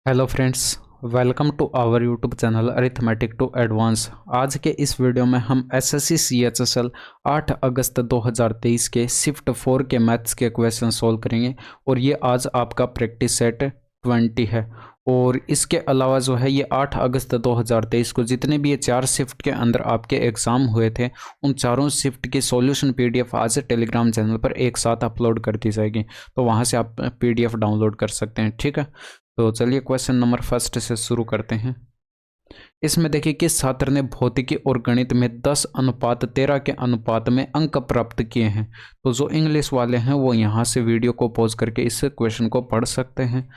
Hello friends, welcome to our YouTube channel arithmetic to advance. आज के इस video में हम एसएससी सीएचएसएल 8 अगस्त 2023 के शिफ्ट 4 के मैथ्स के क्वेश्चन सॉल्व करेंगे और ये आज आपका प्रैक्टिस सेट 20 है। और इसके अलावा जो है ये 8 अगस्त 2023 को जितने भी ये 4 शिफ्ट के अंदर आपके एग्ज़ाम हुए थे उन चारों शिफ्ट की सॉल्यूशन पीडीएफ आज टेलीग्राम चैनल पर एक साथ अपलोड कर दी जाएगी, तो वहाँ से आप पीडीएफ डाउनलोड कर सकते हैं। ठीक है, तो चलिए क्वेश्चन नंबर फर्स्ट से शुरू करते हैं। इसमें देखिए किस छात्र ने भौतिकी और गणित में 10:13 के अनुपात में अंक प्राप्त किए हैं। तो जो इंग्लिश वाले हैं वो यहाँ से वीडियो को पॉज करके इस क्वेश्चन को पढ़ सकते हैं।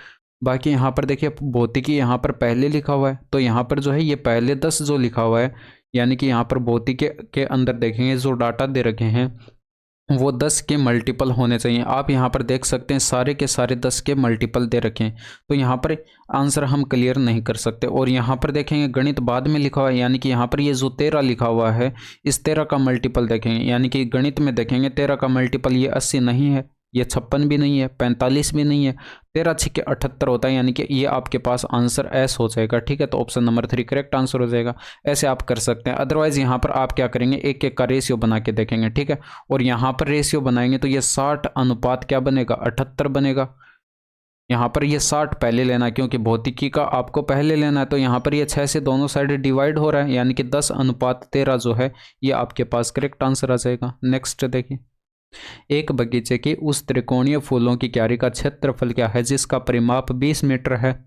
बाकी यहाँ पर देखिए भौतिकी यहाँ पर पहले लिखा हुआ है, तो यहाँ पर जो है ये पहले 10 जो लिखा हुआ है, यानी कि यहाँ पर भौतिकी के अंदर देखेंगे जो डाटा दे रखे हैं वो 10 के मल्टीपल होने चाहिए। आप यहाँ पर देख सकते हैं सारे के सारे 10 के मल्टीपल दे रखे हैं, तो यहाँ पर आंसर हम क्लियर नहीं कर सकते। और यहाँ पर देखेंगे गणित बाद में लिखा हुआ है, यानी कि यहाँ पर ये जो 13 लिखा हुआ है इस 13 का मल्टीपल देखेंगे, यानी कि गणित में देखेंगे 13 का मल्टीपल ये 80 नहीं है, ये 56 भी नहीं है, 45 भी नहीं है, 13 छिके 78 होता है, यानी कि ये आपके पास आंसर एस हो जाएगा। ठीक है, तो ऑप्शन नंबर 3 करेक्ट आंसर हो जाएगा। ऐसे आप कर सकते हैं। अदरवाइज यहाँ पर आप क्या करेंगे, एक एक का रेशियो बना के देखेंगे। ठीक है, और यहाँ पर रेशियो बनाएंगे तो ये 60 अनुपात क्या बनेगा, 78 बनेगा। यहाँ पर ये 60 पहले लेना है क्योंकि भौतिकी का आपको पहले लेना है, तो यहाँ पर ये 6 से दोनों साइड डिवाइड हो रहा है, यानी कि 10:13 जो है ये आपके पास करेक्ट आंसर आ जाएगा। नेक्स्ट देखिए, एक बगीचे की उस त्रिकोणीय फूलों की क्यारी का क्षेत्रफल क्या है जिसका परिमाप 20 मीटर है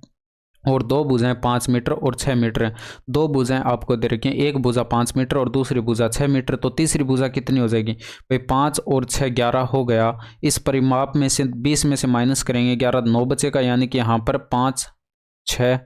और दो भुजाएं 5 मीटर और 6 मीटर हैं। दो भुजाएं आपको दे रखी हैं, एक भुजा 5 मीटर और दूसरी भुजा 6 मीटर, तो तीसरी भुजा कितनी हो जाएगी भाई, 5 और 6 11 हो गया। इस परिमाप में से 20 में से माइनस करेंगे 11, 9 बचेगा, यानी कि यहाँ पर 5 6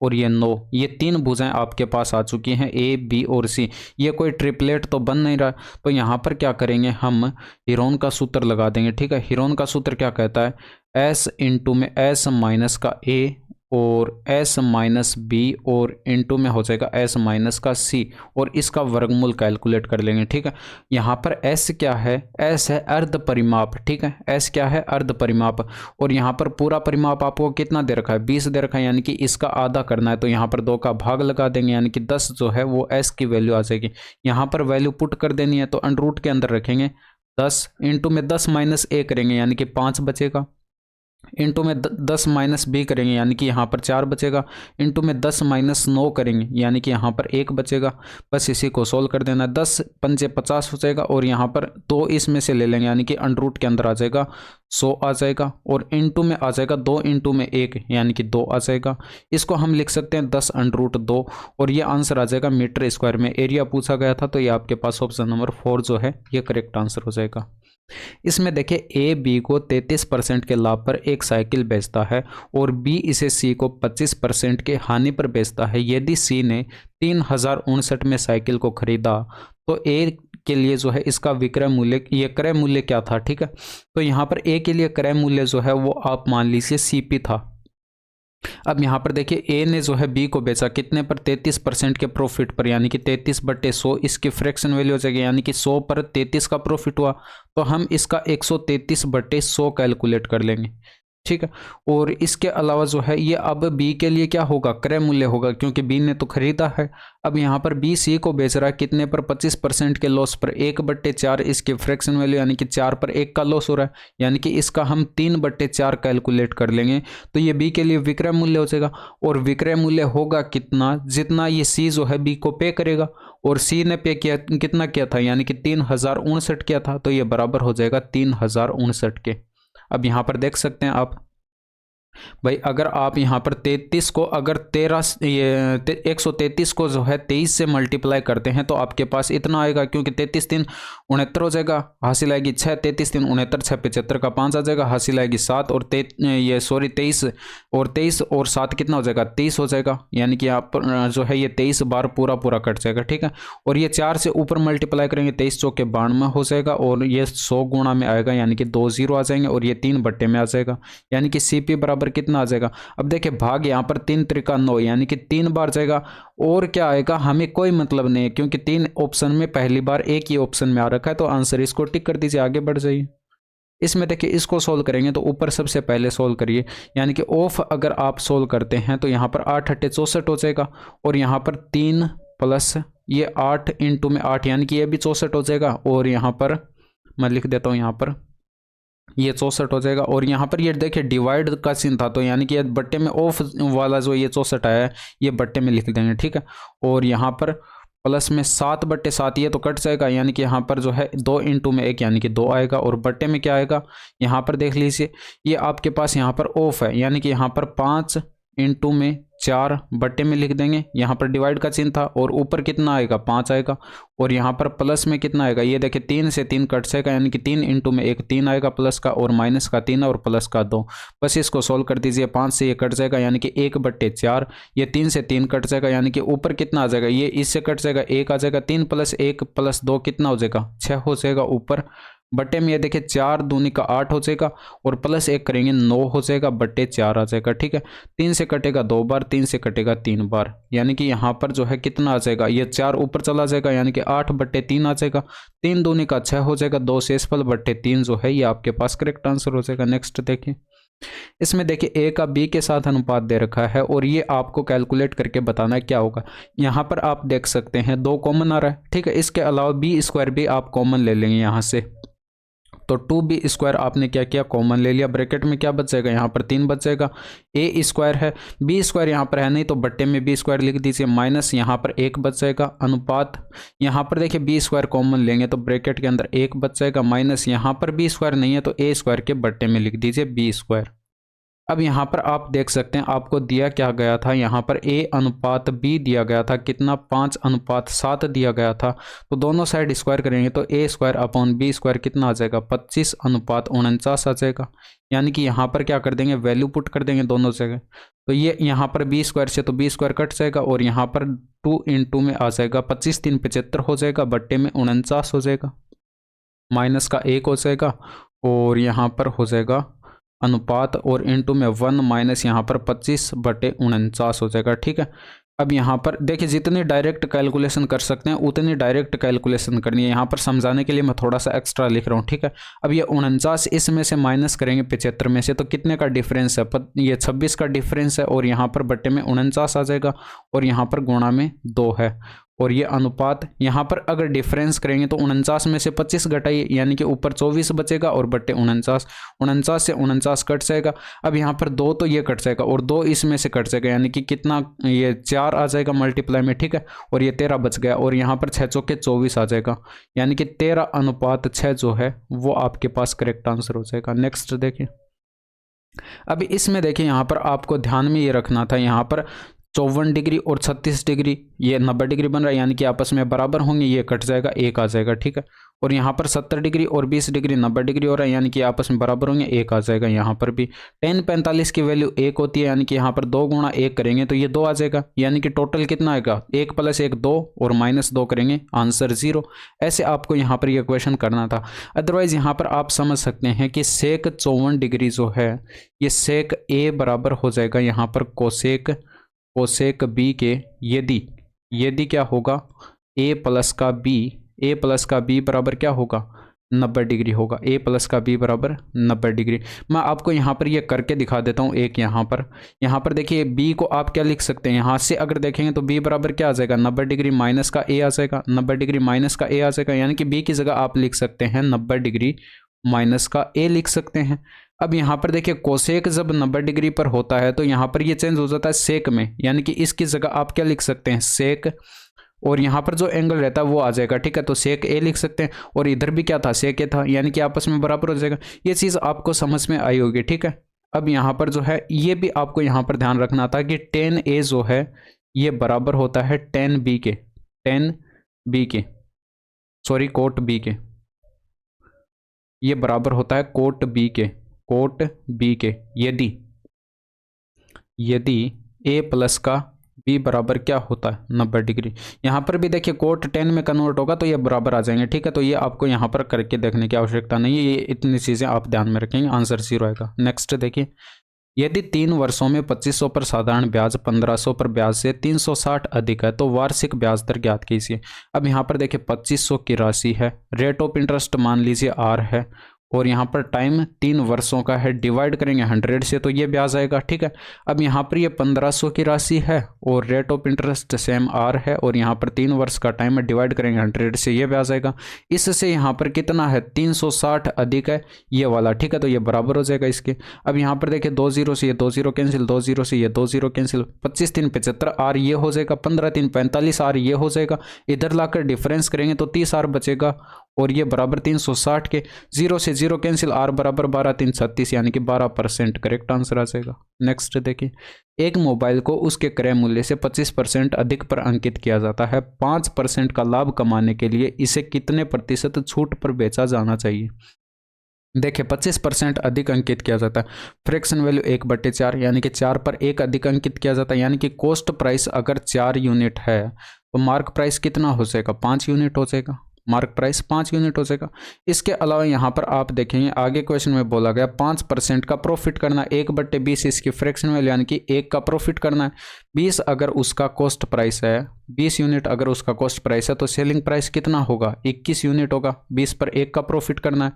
और ये 9, ये 3 भुजाएं आपके पास आ चुकी हैं ए बी और सी। ये कोई ट्रिपलेट तो बन नहीं रहा, तो यहाँ पर क्या करेंगे हम हीरोन का सूत्र लगा देंगे। ठीक है, हीरोन का सूत्र क्या कहता है, एस इंटू में एस माइनस का ए और एस माइनस बी और इंटू में हो जाएगा एस माइनस का सी और इसका वर्गमूल कैलकुलेट कर लेंगे। ठीक है, यहाँ पर एस क्या है, एस है अर्ध परिमाप। ठीक है, एस क्या है, अर्ध परिमाप। और यहाँ पर पूरा परिमाप आपको कितना दे रखा है, 20 दे रखा है, यानी कि इसका आधा करना है, तो यहाँ पर 2 का भाग लगा देंगे, यानी कि 10 जो है वो एस की वैल्यू आ जाएगी। यहाँ पर वैल्यू पुट कर देनी है, तो अंडर रूट के अंदर रखेंगे 10 इंटू में 10 माइनस ए करेंगे, यानी कि 5 बचेगा, इंटू में 10 माइनस बी करेंगे, यानी कि यहाँ पर 4 बचेगा, इंटू में 10 माइनस 9 करेंगे, यानी कि यहाँ पर 1 बचेगा। बस इसी को सोल्व कर देना, 10 पंजे 50 हो जाएगा और यहाँ पर 2 इसमें से ले लेंगे, यानी कि अंडर रूट के अंदर आ जाएगा 100 आ जाएगा और इंटू में आ जाएगा 2 इंटू में 1, यानी कि 2 आ जाएगा। इसको हम लिख सकते हैं 10 अंडर रूट 2 और ये आंसर आ जाएगा मीटर स्क्वायर में। एरिया पूछा गया था, तो ये आपके पास ऑप्शन नंबर 4 जो है ये करेक्ट आंसर हो जाएगा। इसमें देखिए ए बी को 33% के लाभ पर एक साइकिल बेचता है और बी इसे सी को 25% के हानि पर बेचता है। यदि सी ने 3059 में साइकिल को खरीदा तो ए के लिए जो है इसका विक्रय मूल्य, ये क्रय मूल्य क्या था। ठीक है, तो यहाँ पर ए के लिए क्रय मूल्य जो है वो आप मान लीजिए सीपी था। अब यहाँ पर देखिए ए ने जो है बी को बेचा कितने पर, 33% के प्रॉफिट पर, यानी कि 33/100 इसकी फ्रैक्शन वैल्यू हो जाएगी, यानी कि 100 पर 33 का प्रॉफिट हुआ, तो हम इसका 133/100 कैलकुलेट कर लेंगे। ठीक है, और इसके अलावा जो है ये अब बी के लिए क्या होगा, क्रय मूल्य होगा, क्योंकि बी ने तो खरीदा है। अब यहाँ पर बी सी को बेच रहा है कितने पर, 25% के लॉस पर, 1/4 इसकी फ्रैक्शन वैल्यू, यानी कि 4 पर 1 का लॉस हो रहा है, यानी कि इसका हम 3/4 कैलकुलेट कर लेंगे, तो ये बी के लिए विक्रय मूल्य हो जाएगा। और विक्रय मूल्य होगा कितना, जितना ये सी जो है बी को पे करेगा, और सी ने पे किया कितना किया था, यानी कि 3059 किया था, तो ये बराबर हो जाएगा 3059 के। अब यहाँ पर देख सकते हैं आप भाई, अगर आप यहाँ पर 33 को अगर 133 को जो है 23 से मल्टीप्लाई करते हैं तो आपके पास इतना आएगा, क्योंकि 33 3 69 हो जाएगा, हासिल आएगी 6, 33 3 69, 6 75 का 5 आ जाएगा, हासिल आएगी 7 और 23 और 7 कितना हो जाएगा, 30 हो जाएगा, यानी कि आप जो है ये 23 बार पूरा पूरा कट जाएगा। ठीक है, और ये 4 से ऊपर मल्टीप्लाई करेंगे 23 चौके 92 हो जाएगा और ये 100 गुणा में आएगा, यानी कि 2 0 आ जाएंगे और ये 3 बट्टे में आ जाएगा, यानी कि सीपी बराबर कितना आ जाएगा। अब देखिए भाग यहाँ पर 3 त्रिका 9, यानी कि 3 बार जाएगा, और क्या आएगा हमें कोई मतलब नहीं है, क्योंकि 3 ऑप्शन में पहली बार एक ही ऑप्शन में आ रखा है, तो आंसर इसको टिक कर दीजिए, आगे बढ़ जाइए। इसमें देखिए इसको सोल्व करेंगे तो ऊपर सबसे पहले सोल्व करिए, यानी कि ऑफ अगर आप सोल्व करते हैं तो यहाँ पर 8 8 64 हो जाएगा, और यहाँ पर 3 प्लस ये 8 इंटू में 8 यानी कि ये भी 64 हो जाएगा, और यहाँ पर मैं लिख देता हूँ यहाँ पर ये 64 हो जाएगा। और यहाँ पर ये देखिए डिवाइड का चिन्ह था, तो यानी कि बट्टे में ऑफ वाला जो ये 64 आया है ये बट्टे में लिख देंगे, ठीक है। और यहाँ पर प्लस में 7/7 ये तो कट जाएगा, यानी कि यहाँ पर जो है 2 इंटू में 1 यानी कि 2 आएगा, और बट्टे में क्या आएगा यहाँ पर देख लीजिए, ये आपके पास यहाँ पर ऑफ है, यानी कि यहाँ पर 5 इंटू में 4 बट्टे में लिख देंगे, यहाँ पर डिवाइड का चिन्ह था, और ऊपर कितना आएगा 5 आएगा, और यहाँ पर प्लस में कितना आएगा ये देखिए 3 से 3 कट जाएगा, यानी कि 3 इंटू में 1 3 आएगा प्लस का, और माइनस का 3 और प्लस का 2। बस इसको सोल्व कर दीजिए, 5 से ये कट जाएगा यानी कि 1/4, ये 3 से 3 कट जाएगा, यानी कि ऊपर कितना आ जाएगा ये इससे कट जाएगा 1 आ जाएगा, 3 + 1 + 2 कितना हो जाएगा 6 हो जाएगा ऊपर। बट्टे में ये देखिए 4 दूनी का 8 हो जाएगा, और प्लस 1 करेंगे 9 हो जाएगा, बट्टे 4 आ जाएगा, ठीक है। 3 से कटेगा 2 बार, 3 से कटेगा 3 बार, यानी कि यहाँ पर जो है कितना आ जाएगा ये 4 ऊपर चला जाएगा, यानी कि 8/3 आ जाएगा, 3 दूनी का 6 हो जाएगा, 2 शेषफल बट्टे 3 जो है ये आपके पास करेक्ट आंसर हो जाएगा। नेक्स्ट देखिए, इसमें देखिए ए का बी के साथ अनुपात दे रखा है, और ये आपको कैलकुलेट करके बताना है क्या होगा। यहाँ पर आप देख सकते हैं 2 कॉमन आ रहा है, ठीक है। इसके अलावा b² भी आप कॉमन ले लेंगे यहाँ से, तो 2b² आपने क्या किया कॉमन ले लिया, ब्रैकेट में क्या बच जाएगा यहाँ पर 3 बच जाएगा, a² है, b² यहाँ पर है नहीं तो बट्टे में b² लिख दीजिए, माइनस यहाँ पर 1 बच जाएगा, अनुपात यहाँ पर देखिए b² कॉमन लेंगे तो ब्रैकेट के अंदर 1 बच जाएगा, माइनस यहाँ पर b² नहीं है तो a² के बट्टे में लिख दीजिए b²। अब यहाँ पर आप देख सकते हैं आपको दिया क्या गया था, यहाँ पर a/b दिया गया था, कितना 5/7 दिया गया था, तो दोनों साइड स्क्वायर करेंगे तो a²/b² कितना आ जाएगा 25/49 आ जाएगा, यानी कि यहाँ पर क्या कर देंगे वैल्यू पुट कर देंगे दोनों जगह, तो ये यहाँ पर b² से तो b² कट जाएगा, और यहाँ पर 2 इंटू में आ जाएगा 25 3 75 हो जाएगा, बट्टे में 49 हो जाएगा, माइनस का 1 हो जाएगा, और यहाँ पर हो जाएगा अनुपात और इंटू में 1 माइनस यहाँ पर 25/49 हो जाएगा, ठीक है। अब यहाँ पर देखिए जितनी डायरेक्ट कैलकुलेशन कर सकते हैं उतनी डायरेक्ट कैलकुलेशन करनी है, यहाँ पर समझाने के लिए मैं थोड़ा सा एक्स्ट्रा लिख रहा हूँ, ठीक है। अब ये 49 इसमें से माइनस करेंगे 75 में से, तो कितने का डिफरेंस है ये 26 का डिफरेंस है, और यहाँ पर बट्टे में 49 आ जाएगा, और यहाँ पर गुणा में 2 है, और ये अनुपात यहाँ पर अगर डिफरेंस करेंगे तो 49 में से 25 घटाइए, यानी कि ऊपर 24 बचेगा, और बट्टे 49 से 49 कट जाएगा। अब यहाँ पर 2 तो ये कट जाएगा, और 2 इसमें से कट जाएगा, यानी कि कितना ये 4 आ जाएगा मल्टीप्लाई में, ठीक है, और ये 13 बच गया, और यहाँ पर 6 चौके 24 आ जाएगा, यानी कि 13/6 जो है वो आपके पास करेक्ट आंसर हो जाएगा। नेक्स्ट देखिए, अभी इसमें देखिए यहाँ पर आपको ध्यान में ये रखना था, यहाँ पर 54 डिग्री और 36 डिग्री ये 90 डिग्री बन रहा है, यानी कि आपस में बराबर होंगे, ये कट जाएगा 1 आ जाएगा, ठीक है। और यहाँ पर 70 डिग्री और 20 डिग्री 90 डिग्री हो रहा है, यानी कि आपस में बराबर होंगे, 1 आ जाएगा। यहाँ पर भी tan 45 की वैल्यू 1 होती है, यानी कि यहाँ पर 2 गुणा 1 करेंगे तो ये 2 आ जाएगा, यानी कि टोटल कितना आएगा 1 + 1 2 और -2 करेंगे आंसर 0। ऐसे आपको यहाँ पर ये क्वेश्चन करना था। अदरवाइज यहाँ पर आप समझ सकते हैं कि सेक 54 डिग्री जो है ये सेक a बराबर हो जाएगा यहाँ पर कोसेक b के, यदि क्या होगा a प्लस का b बराबर क्या होगा 90 डिग्री होगा, a प्लस का b बराबर 90 डिग्री। मैं आपको यहाँ पर ये करके दिखा देता हूँ एक यहाँ पर देखिए b को आप क्या लिख सकते हैं, यहाँ से अगर देखेंगे तो b बराबर क्या आ जाएगा 90 डिग्री माइनस का a आ जाएगा, 90 डिग्री माइनस का a आ जाएगा, यानी कि b की जगह आप लिख सकते हैं 90 डिग्री माइनस का a लिख सकते हैं। अब यहाँ पर देखिए कोसेक जब 90 डिग्री पर होता है तो यहाँ पर ये चेंज हो जाता है सेक में, यानी कि इसकी जगह आप क्या लिख सकते हैं सेक, और यहाँ पर जो एंगल रहता है वो आ जाएगा, ठीक है, तो सेक a लिख सकते हैं, और इधर भी क्या था सेक a था, यानी कि आपस में बराबर हो जाएगा। ये चीज़ आपको समझ में आई होगी, ठीक है। अब यहाँ पर जो है ये भी आपको यहाँ पर ध्यान रखना था कि tan a जो है ये बराबर होता है tan b के कोट b के, ये बराबर होता है कोट b के यदि a प्लस का b बराबर क्या होता है 90 डिग्री। यहाँ पर भी देखिए कोट 10 में कन्वर्ट होगा तो ये बराबर आ जाएंगे, ठीक है। तो ये आपको यहाँ पर करके देखने की आवश्यकता नहीं है, ये इतनी चीज़ें आप ध्यान में रखेंगे, आंसर 0 आएगा। नेक्स्ट देखिए, यदि 3 वर्षों में 2500 पर साधारण ब्याज 1500 पर ब्याज से 360 अधिक है तो वार्षिक ब्याज दर ज्ञात कीजिए। अब यहाँ पर देखिए 2500 की राशि है, रेट ऑफ इंटरेस्ट मान लीजिए r है, और यहाँ पर टाइम 3 वर्षों का है, डिवाइड करेंगे 100 से तो ये ब्याज आएगा। ठीक है, अब यहाँ पर ये 1500 की राशि है और rate of interest same R है और यहाँ पर 3 वर्ष का टाइम है, डिवाइड करेंगे 100 से ये ब्याज आएगा। इससे यहाँ पर कितना है 360 अधिक है ये वाला। ठीक है, तो ये बराबर हो जाएगा इसके। अब यहाँ पर देखिए 2 0 से ये 2 0 कैंसिल, 2 0 से ये 2 0 कैंसिल, 25 3 75 आर ये हो जाएगा, 15 3 45 आर ये हो जाएगा। इधर लाकर डिफरेंस करेंगे तो 30 आर बचेगा और ये बराबर 360 के। 0 से 0 कैंसिल, आर बराबर 12 3 36 यानी कि 12% करेक्ट आंसर आ जाएगा। नेक्स्ट देखिए, एक मोबाइल को उसके क्रय मूल्य से 25% अधिक पर अंकित किया जाता है। 5% का लाभ कमाने के लिए इसे कितने प्रतिशत छूट पर बेचा जाना चाहिए। देखिए 25% अधिक अंकित किया जाता है, फ्रैक्शन वैल्यू 1/4 यानी कि 4 पर 1 अधिक अंकित किया जाता है, यानी कि कॉस्ट प्राइस अगर 4 यूनिट है तो मार्क प्राइस कितना हो जाएगा 5 यूनिट हो जाएगा, मार्क प्राइस 5 यूनिट हो जाएगा। इसके अलावा यहाँ पर आप देखेंगे आगे क्वेश्चन में बोला गया 5% का प्रॉफिट करना, 1/20 इसकी फ्रैक्शन वैल्यू यानी कि 1 का प्रॉफिट करना है। 20 अगर उसका कॉस्ट प्राइस है, 20 यूनिट अगर उसका कॉस्ट प्राइस है तो सेलिंग प्राइस कितना होगा 21 यूनिट होगा। 20 पर 1 का प्रॉफिट करना है।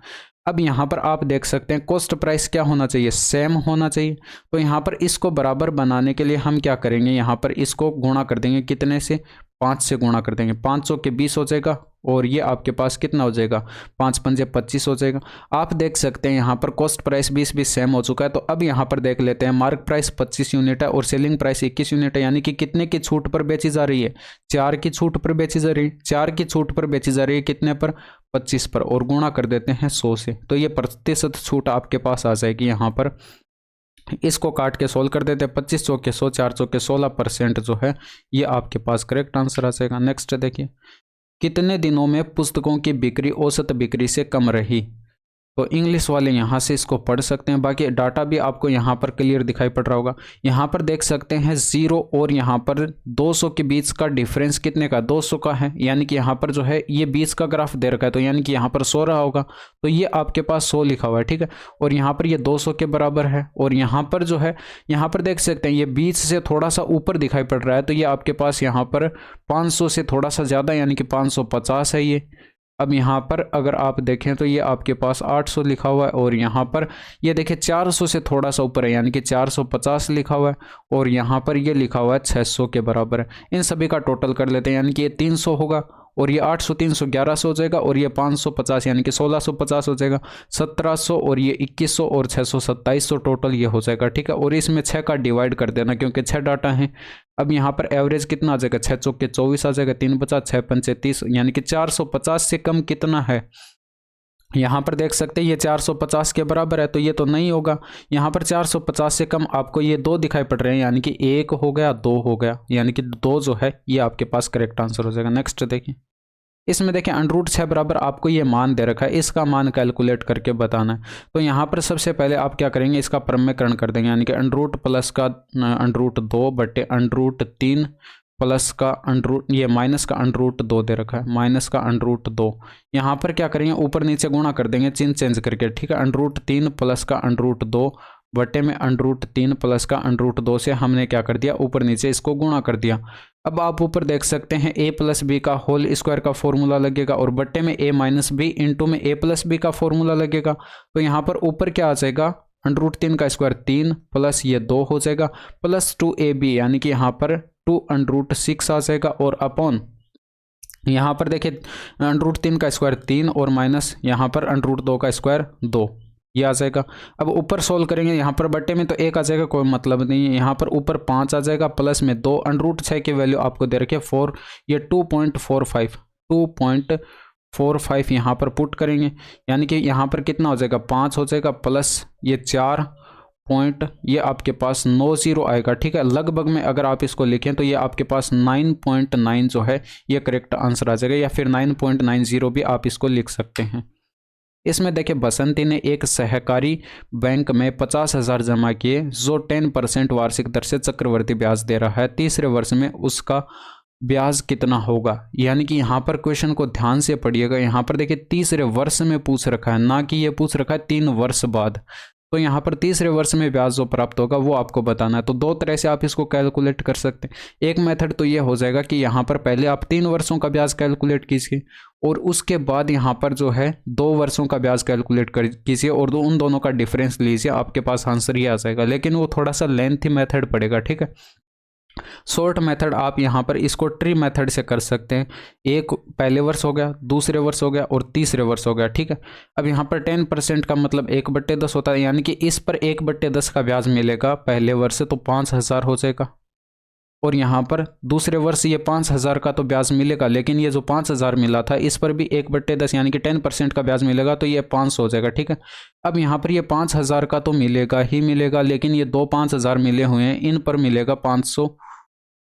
अब यहाँ पर आप देख सकते हैं कॉस्ट प्राइस क्या होना चाहिए, सेम होना चाहिए। तो यहाँ पर इसको बराबर बनाने के लिए हम क्या करेंगे, यहाँ पर इसको गुणा कर देंगे कितने से 5 से गुणा कर देंगे, 500 के 20 हो जाएगा और ये आपके पास कितना हो जाएगा 5 पंजे 25 हो जाएगा। आप देख सकते हैं यहाँ पर कॉस्ट प्राइस 20 सेम हो चुका है। तो अब यहाँ पर देख लेते हैं मार्क प्राइस 25 यूनिट है और सेलिंग प्राइस 21 यूनिट है, यानी कि कितने की छूट पर बेची जा रही है 4 की छूट पर बेची जा रही है। 4 की छूट पर बेची जा रही है कितने पर 25 पर और गुणा कर देते हैं 100 से, तो ये प्रतिशत छूट आपके पास आ जाएगी। यहाँ पर इसको काट के सोल्व कर देते हैं, 25 चौके 100, 4 चौके 16% जो है ये आपके पास करेक्ट आंसर आ जाएगा। नेक्स्ट देखिए, कितने दिनों में पुस्तकों की बिक्री औसत बिक्री से कम रही। तो इंग्लिश वाले यहाँ से इसको पढ़ सकते हैं, बाकी डाटा भी आपको यहाँ पर क्लियर दिखाई पड़ रहा होगा। यहाँ पर देख सकते हैं 0 और यहाँ पर 200 के बीच का डिफरेंस कितने का 200 का है, यानी कि यहाँ पर जो है ये 20 का ग्राफ दे रखा है तो यानी कि यहाँ पर 100 रहा होगा, तो ये आपके पास 100 लिखा हुआ है। ठीक है, और यहाँ पर ये 200 के बराबर है और यहाँ पर जो है यहाँ पर देख सकते हैं ये 20 से थोड़ा सा ऊपर दिखाई पड़ रहा है, तो ये आपके पास यहाँ पर 500 से थोड़ा सा ज़्यादा यानी कि 550 है ये। अब यहाँ पर अगर आप देखें तो ये आपके पास 800 लिखा हुआ है और यहाँ पर ये देखिए 400 से थोड़ा सा ऊपर है यानी कि 450 लिखा हुआ है और यहाँ पर ये लिखा हुआ है 600 के बराबर है। इन सभी का टोटल कर लेते हैं यानी कि ये 300 होगा और ये 800 300 1100 हो जाएगा और ये 550 यानी कि 1650 हो जाएगा, 1700 और ये 2100 और 600 2700 टोटल ये हो जाएगा। ठीक है, और इसमें 6 का डिवाइड कर देना क्योंकि 6 डाटा है। अब यहाँ पर एवरेज कितना आ जाएगा 6 चौके 24 आ जाएगा, 3 बचा 6 पंचे 30 यानी कि 450 से कम कितना है। यहाँ पर देख सकते हैं ये 450 के बराबर है तो ये तो नहीं होगा। यहाँ पर 450 से कम आपको ये 2 दिखाई पड़ रहे हैं यानी कि 1 हो गया 2 हो गया, यानी कि 2 जो है ये आपके पास करेक्ट आंसर हो जाएगा। नेक्स्ट देखिए, इसमें देखिए √6 बराबर आपको ये मान दे रखा है, इसका मान कैलकुलेट करके बताना है। तो यहाँ पर सबसे पहले आप क्या करेंगे इसका परमीकरण कर देंगे यानी कि √+ का √2 बटे √3 प्लस का ये माइनस का √2 दे रखा है, माइनस का √2। यहाँ पर क्या करेंगे ऊपर नीचे गुणा कर देंगे चिन्ह चेंज करके। ठीक है, √3 प्लस का √2 बटे में √3 प्लस का √2 से हमने क्या कर दिया ऊपर नीचे इसको गुणा कर दिया। अब आप ऊपर देख सकते हैं a+b का होल स्क्वायर का फॉर्मूला लगेगा और बट्टे में a-b इंटू में a+b का फॉर्मूला लगेगा। तो यहाँ पर ऊपर क्या आ जाएगा √3 का स्क्वायर 3 प्लस ये 2 हो जाएगा प्लस 2ab यानी कि यहाँ पर 2√6 आ जाएगा और अपॉन यहाँ पर देखिए √3 का स्क्वायर 3 और माइनस यहाँ पर √2 का स्क्वायर 2 ये आ जाएगा। अब ऊपर सोल्व करेंगे यहाँ पर बट्टे में तो 1 आ जाएगा, कोई मतलब नहीं है। यहाँ पर ऊपर 5 आ जाएगा प्लस में 2 √6 की वैल्यू आपको दे रखी है 4, ये 2.45 यहाँ पर पुट करेंगे यानी कि यहाँ पर कितना हो जाएगा 5 हो जाएगा प्लस ये 4 पॉइंट ये आपके पास 90 आएगा। ठीक है, लगभग में अगर आप इसको लिखें तो ये आपके पास 9.9 जो है ये करेक्ट आंसर आ जाएगा, या फिर 9.90 भी आप इसको लिख सकते हैं। इसमें देखिए बसंती ने एक सहकारी बैंक में 50,000 जमा किए जो 10% वार्षिक दर से चक्रवर्ती ब्याज दे रहा है। तीसरे वर्ष में उसका ब्याज कितना होगा। यानी कि यहाँ पर क्वेश्चन को ध्यान से पढ़िएगा। यहाँ पर देखिए तीसरे वर्ष में पूछ रखा है, ना कि ये पूछ रखा है 3 वर्ष बाद। तो यहाँ पर तीसरे वर्ष में ब्याज जो प्राप्त होगा वो आपको बताना है। तो दो तरह से आप इसको कैलकुलेट कर सकते हैं। एक मेथड तो ये हो जाएगा कि यहाँ पर पहले आप 3 वर्षों का ब्याज कैलकुलेट कीजिए और उसके बाद यहाँ पर जो है 2 वर्षों का ब्याज कैलकुलेट कीजिए और उन दोनों का डिफरेंस लीजिए, आपके पास आंसर ये आ जाएगा। लेकिन वो थोड़ा सा लेंथी मेथड पड़ेगा, ठीक है। शॉर्ट मेथड आप यहाँ पर इसको ट्री मेथड से कर सकते हैं। एक पहले वर्ष हो गया, दूसरे वर्ष हो गया और तीसरे वर्ष हो गया, ठीक है। अब यहाँ पर 10% का मतलब 1/10 होता है, यानी कि इस पर 1/10 का ब्याज मिलेगा पहले वर्ष से, तो 5000 हो जाएगा। और यहाँ पर दूसरे वर्ष ये 5000 का तो ब्याज मिलेगा, लेकिन ये जो 5000 मिला था इस पर भी 1/10 यानी कि 10% का ब्याज मिलेगा, तो ये 500 हो जाएगा, ठीक है। अब यहाँ पर ये 5000 का तो मिलेगा ही मिलेगा, लेकिन ये दो 5000 मिले हुए हैं, इन पर मिलेगा 500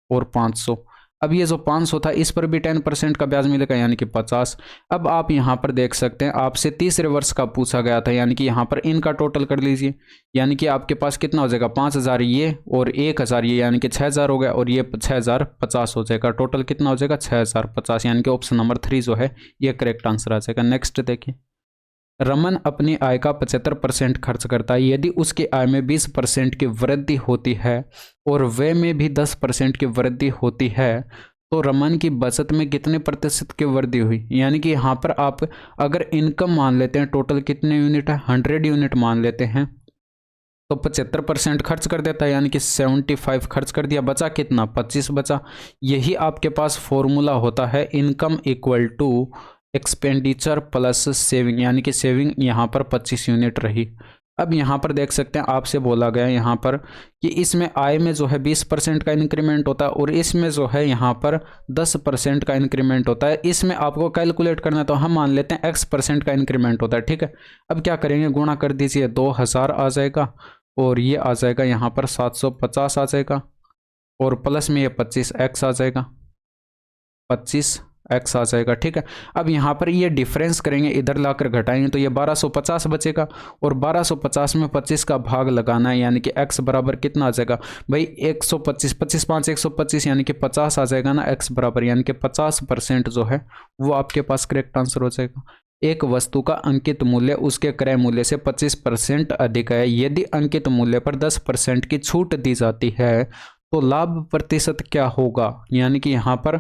और 500। अब ये जो 500 था इस पर भी 10% का ब्याज मिलेगा, यानी कि 50। अब आप यहाँ पर देख सकते हैं आपसे तीसरे वर्ष का पूछा गया था, यानी कि यहाँ पर इनका टोटल कर लीजिए, यानी कि आपके पास कितना हो जाएगा 5000 ये और 1000 ये, यानी कि 6000 हो गया और ये 6050 हो जाएगा। टोटल कितना हो जाएगा 6050, यानी कि ऑप्शन नंबर 3 जो है ये करेक्ट आंसर आ जाएगा। नेक्स्ट देखिए, रमन अपनी आय का 75% खर्च करता है। यदि उसकी आय में 20% की वृद्धि होती है और व्यय में भी 10% की वृद्धि होती है, तो रमन की बचत में कितने प्रतिशत की वृद्धि हुई। यानी कि यहाँ पर आप अगर इनकम मान लेते हैं टोटल कितने यूनिट है 100 यूनिट मान लेते हैं, तो 75% खर्च कर देता है, यानी कि 75 खर्च कर दिया, बचा कितना 25 बचा। यही आपके पास फॉर्मूला होता है income equal to expenditure plus saving, यानी कि सेविंग यहाँ पर 25 यूनिट रही। अब यहाँ पर देख सकते हैं आपसे बोला गया यहाँ पर कि इसमें आय में जो है 20% का इंक्रीमेंट होता है और इसमें जो है यहाँ पर 10% का इंक्रीमेंट होता है। इसमें आपको कैलकुलेट करना है, तो हम मान लेते हैं x% का इंक्रीमेंट होता है, ठीक है। अब क्या करेंगे, गुणा कर दीजिए, 2000 आ जाएगा और ये आ जाएगा यहाँ पर 750 आ जाएगा और प्लस में ये 25x आ जाएगा, 25x आ जाएगा, ठीक है। अब यहाँ पर ये डिफरेंस करेंगे, इधर लाकर घटाएंगे तो ये 1250 बचेगा और 1250 में 25 का भाग लगाना है, यानी कि x बराबर कितना आ जाएगा भाई 125, 25 5 125 यानी कि 50 आ जाएगा ना x बराबर, यानी कि 50% जो है वो आपके पास करेक्ट आंसर हो जाएगा। एक वस्तु का अंकित मूल्य उसके क्रय मूल्य से 25% अधिक है। यदि अंकित मूल्य पर 10% की छूट दी जाती है तो लाभ प्रतिशत क्या होगा। यानी कि यहाँ पर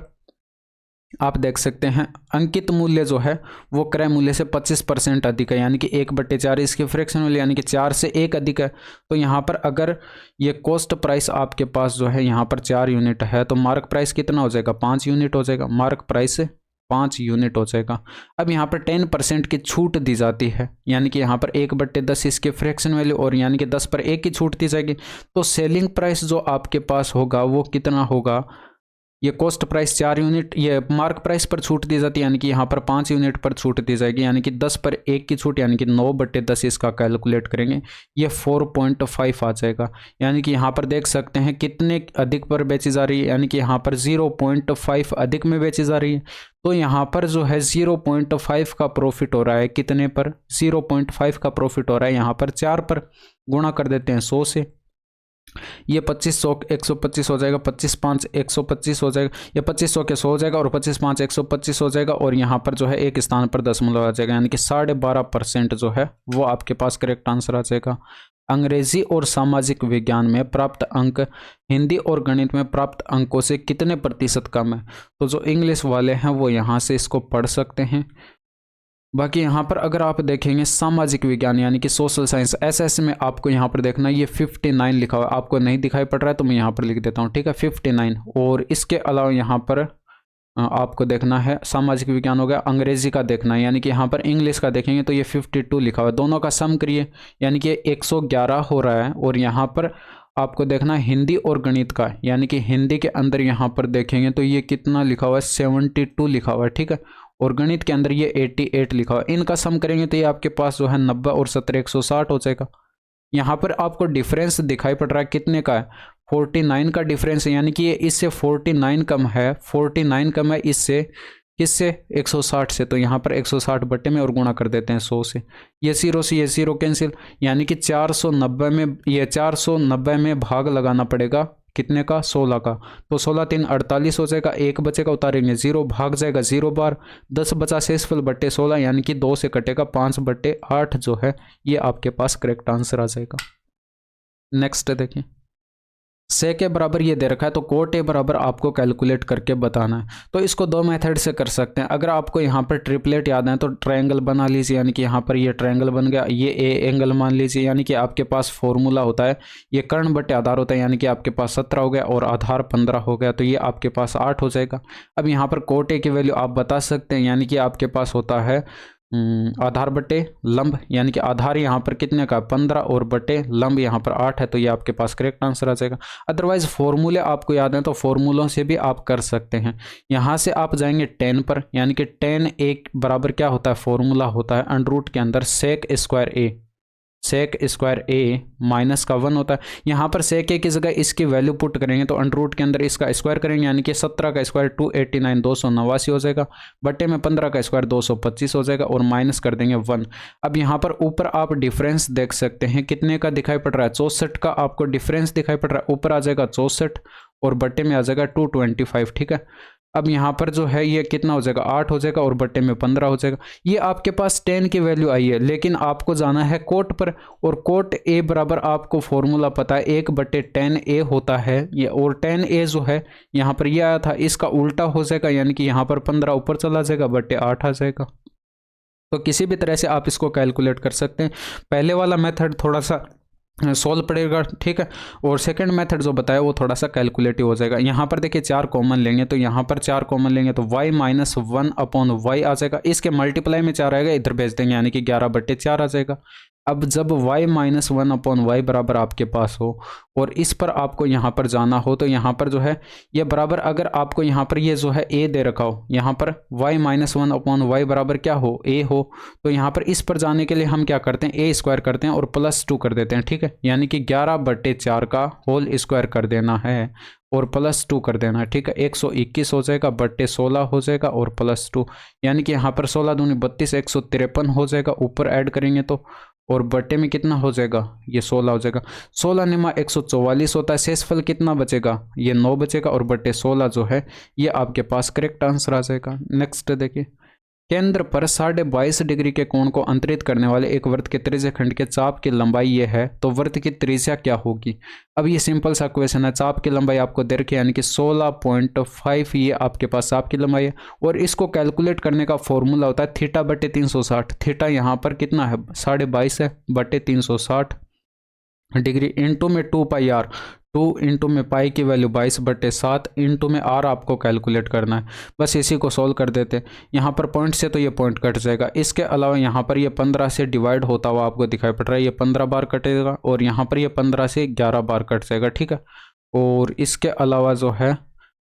आप देख सकते हैं अंकित मूल्य जो है वो क्रय मूल्य से 25% अधिक है, यानी कि 1/4 इसके फ्रैक्शन मूल्य, यानी कि 4 से 1 अधिक है। तो यहाँ पर अगर ये कॉस्ट प्राइस आपके पास जो है यहाँ पर 4 यूनिट है, तो मार्क प्राइस कितना हो जाएगा 5 यूनिट हो जाएगा, मार्क प्राइस 5 यूनिट हो जाएगा। अब यहाँ पर 10% की छूट दी जाती है, यानी कि यहाँ पर 1/10 इसके फ्रैक्शन वैल्यू और यानी कि 10 पर 1 की छूट दी जाएगी। तो सेलिंग प्राइस जो आपके पास होगा वो कितना होगा, ये कॉस्ट प्राइस 4 यूनिट, ये मार्क प्राइस पर छूट दी जाती है, यानी कि यहाँ पर 5 यूनिट पर छूट दी जाएगी, यानी कि 10 पर 1 की छूट, यानी कि 9/10 इसका कैलकुलेट करेंगे, ये 4.5 आ जाएगा। यानी कि यहाँ पर देख सकते हैं कितने अधिक पर बेची जा रही है, यानी कि यहाँ पर 0.5 अधिक में बेची जा रही है। तो यहाँ पर जो है 0.5 का प्रॉफिट हो रहा है, कितने पर 0.5 का प्रॉफिट हो रहा है, यहाँ पर 4 पर गुणा कर देते हैं 100 से, ये 2500 125 हो जाएगा, 25 5 125 हो जाएगा, ये 2500 के 100 हो जाएगा और 25 5 125 हो जाएगा और यहाँ पर जो है एक स्थान पर दशमलव आ जाएगा, यानी कि 12.5% जो है वो आपके पास करेक्ट आंसर आ जाएगा। अंग्रेजी और सामाजिक विज्ञान में प्राप्त अंक हिंदी और गणित में प्राप्त अंकों से कितने प्रतिशत कम है। तो जो इंग्लिश वाले हैं वो यहाँ से इसको पढ़ सकते हैं। बाकी यहाँ पर अगर आप देखेंगे सामाजिक विज्ञान यानी कि सोशल साइंस एसएस में आपको यहाँ पर देखना ये 59 लिखा हुआ है, आपको नहीं दिखाई पड़ रहा है तो मैं यहाँ पर लिख देता हूँ, ठीक है 59। और इसके अलावा यहाँ पर आपको देखना है सामाजिक विज्ञान हो गया, अंग्रेजी का देखना है यानी कि यहाँ पर इंग्लिश का देखेंगे तो ये 52 लिखा हुआ है, दोनों का सम करिए यानी कि 111 हो रहा है। और यहाँ पर आपको देखना है हिंदी और गणित का, यानी कि हिंदी के अंदर यहाँ पर देखेंगे तो ये कितना लिखा हुआ है 72 लिखा हुआ है, ठीक है। और गणित के अंदर ये 88 लिखा हुआ है, इनका सम करेंगे तो ये आपके पास जो है 90 और 70 160 हो जाएगा। यहाँ पर आपको डिफरेंस दिखाई पड़ रहा है कितने का है 49 का डिफरेंस है, यानी कि ये इससे 49 कम है, 49 कम है इससे, किससे 160 से। तो यहाँ पर 160 बट्टे में और गुणा कर देते हैं 100 से, ये 0 से ये 0 कैंसिल, यानी कि 490 में ये 490 में भाग लगाना पड़ेगा कितने का 16 का। तो 16 3 48 हो जाएगा, 1 बचेगा उतारेंगे 0 भाग जाएगा 0 बार, 10 बचा शेषफल बट्टे 16 यानी कि 2 से कटेगा 5/8 जो है ये आपके पास करेक्ट आंसर आ जाएगा। नेक्स्ट देखिए से के बराबर ये दे रखा है तो कोट ए बराबर आपको कैलकुलेट करके बताना है। तो इसको दो मेथड से कर सकते हैं। अगर आपको यहाँ पर ट्रिपलेट याद है तो ट्रायंगल बना लीजिए, यानी कि यहाँ पर ये ट्रायंगल बन गया, ये ए एंगल मान लीजिए, यानी कि आपके पास फॉर्मूला होता है ये कर्ण बटे आधार होता है, यानी कि आपके पास 17 हो गया और आधार 15 हो गया, तो ये आपके पास 8 हो जाएगा। अब यहाँ पर कोट ए की वैल्यू आप बता सकते हैं, यानी कि आपके पास होता है आधार बटे लंब, यानी कि आधार यहाँ पर कितने का 15 और बटे लंब यहाँ पर 8 है, तो ये आपके पास करेक्ट आंसर आ जाएगा। अदरवाइज फॉर्मूले आपको याद है तो फॉर्मूलों से भी आप कर सकते हैं। यहाँ से आप जाएंगे 10 पर, यानी कि 10 एक बराबर क्या होता है, फॉर्मूला होता है अंडर रूट के अंदर सेक स्क्वायर ए, सेक स्क्वायर ए माइनस का 1 होता है। यहाँ पर सेक ए की जगह इसकी वैल्यू पुट करेंगे तो अंडर रूट के अंदर इसका स्क्वायर करेंगे, यानी कि 17 का स्क्वायर 289 289 हो जाएगा, बटे में 15 का स्क्वायर 225 हो जाएगा और माइनस कर देंगे 1। अब यहाँ पर ऊपर आप डिफरेंस देख सकते हैं कितने का दिखाई पड़ रहा है, 64 का आपको डिफरेंस दिखाई पड़ रहा है, ऊपर आ जाएगा 64 और बटे में आ जाएगा 225, ठीक है। अब यहाँ पर जो है ये कितना हो जाएगा 8 हो जाएगा और बटे में 15 हो जाएगा। ये आपके पास 10 की वैल्यू आई है, लेकिन आपको जाना है कोट पर, और कोट ए बराबर आपको फॉर्मूला पता है 1/10 ए होता है ये, और 10 ए जो है यहाँ पर ये आया था इसका उल्टा हो जाएगा, यानी कि यहाँ पर 15 ऊपर चला जाएगा बटे 8 आ जाएगा। तो किसी भी तरह से आप इसको कैलकुलेट कर सकते हैं। पहले वाला मेथड थोड़ा सा सोल्व पड़ेगा, ठीक है, और सेकंड मेथड जो बताया वो थोड़ा सा कैलकुलेटिव हो जाएगा। यहाँ पर देखिए 4 कॉमन लेंगे तो यहाँ पर 4 कॉमन लेंगे तो y - 1/y आ जाएगा, इसके मल्टीप्लाई में 4 आएगा, इधर भेज देंगे यानी कि 11/4 आ जाएगा। अब जब y - 1/y बराबर आपके पास हो और इस पर आपको यहाँ पर जाना हो तो यहाँ पर जो है ये बराबर, अगर आपको यहाँ पर ये जो है a दे रखा हो, यहाँ पर y - 1/y बराबर क्या हो a हो, तो यहाँ पर इस पर जाने के लिए हम क्या करते हैं a स्क्वायर करते हैं और +2 कर देते हैं, ठीक है, यानी कि 11/4 का होल स्क्वायर कर देना है और +2 कर देना है, ठीक है। 121 हो जाएगा बटे 16 हो जाएगा और +2, यानी कि यहाँ पर 16 दूनी 32 153 हो जाएगा, ऊपर ऐड करेंगे तो, और बटे में कितना हो जाएगा ये 16 हो जाएगा, 16 निमा 144 होता है, शेषफल कितना बचेगा ये 9 बचेगा और बटे 16 जो है ये आपके पास करेक्ट आंसर आ जाएगा। नेक्स्ट देखिए केंद्र पर 22.5 डिग्री के कोण को अंतरित करने वाले एक वृत्त के त्रिज्या खंड के चाप की लंबाई ये है, तो वृत्त की त्रिज्या क्या होगी। अब ये सिंपल सा क्वेश्चन है, चाप की लंबाई आपको दे रखी है यानी कि 16.5 ये आपके पास चाप की लंबाई है, और इसको कैलकुलेट करने का फॉर्मूला होता है θ/360। थीटा यहाँ पर कितना है 22.5 है बटे 360 डिग्री, इंटू में 2πr, 2 इंटू में पाई की वैल्यू 22/7 इंटू में आर आपको कैलकुलेट करना है। बस इसी को सॉल्व कर देते हैं। यहाँ पर पॉइंट से तो ये पॉइंट कट जाएगा, इसके अलावा यहाँ पर ये 15 से डिवाइड होता हुआ आपको दिखाई पड़ रहा है, ये 15 बार कटेगा और यहाँ पर ये 15 से 11 बार कट जाएगा, ठीक है। और इसके अलावा जो है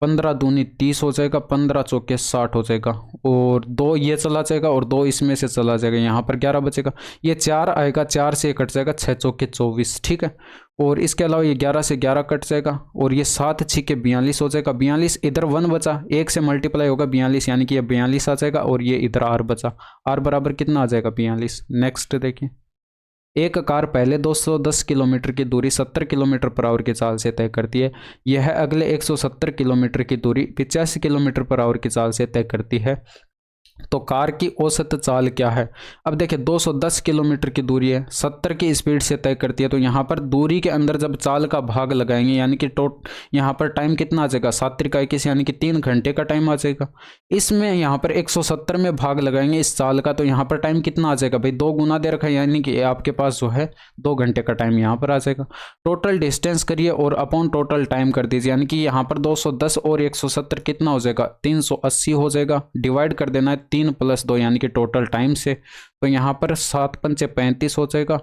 15 दूनी 30 हो जाएगा, 15 चौके 60 हो जाएगा, और 2 ये चला जाएगा और 2 इसमें से चला जाएगा, यहाँ पर 11 बचेगा, ये 4 आएगा, 4 से कट जाएगा, 6 चौके 24, ठीक है। और इसके अलावा ये 11 से 11 कट जाएगा और ये 7 छिके 42 हो जाएगा, 42 इधर 1 बचा, 1 से मल्टीप्लाई होगा 42 यानी कि ये 42 आ जाएगा, और ये इधर आर बचा, आर बराबर कितना आ जाएगा 42। नेक्स्ट देखिए एक कार पहले 210 किलोमीटर की दूरी 70 किलोमीटर/आवर की चाल से तय करती है, यह अगले 170 किलोमीटर की दूरी 85 किलोमीटर/आवर की चाल से तय करती है, तो कार की औसत चाल क्या है। अब देखिए 210 किलोमीटर की दूरी है, 70 की स्पीड से तय करती है, तो यहाँ पर दूरी के अंदर जब चाल का भाग लगाएंगे यानी कि यहाँ पर टाइम कितना आ जाएगा 7×21 यानी कि 3 घंटे का टाइम आ जाएगा। इसमें यहाँ पर 170 में भाग लगाएंगे इस चाल का, तो यहाँ पर टाइम कितना आ जाएगा भाई 2 गुना दे रखा है, यानी कि आपके पास जो है 2 घंटे का टाइम यहाँ पर आ जाएगा। टोटल डिस्टेंस करिए और अपॉन टोटल टाइम कर दीजिए, यानी कि यहाँ पर 210 और 170 कितना हो जाएगा 380 हो जाएगा, डिवाइड कर देना है 3 + 2 यानी कि टोटल टाइम से, तो यहाँ पर 7 पंचे 35 हो जाएगा,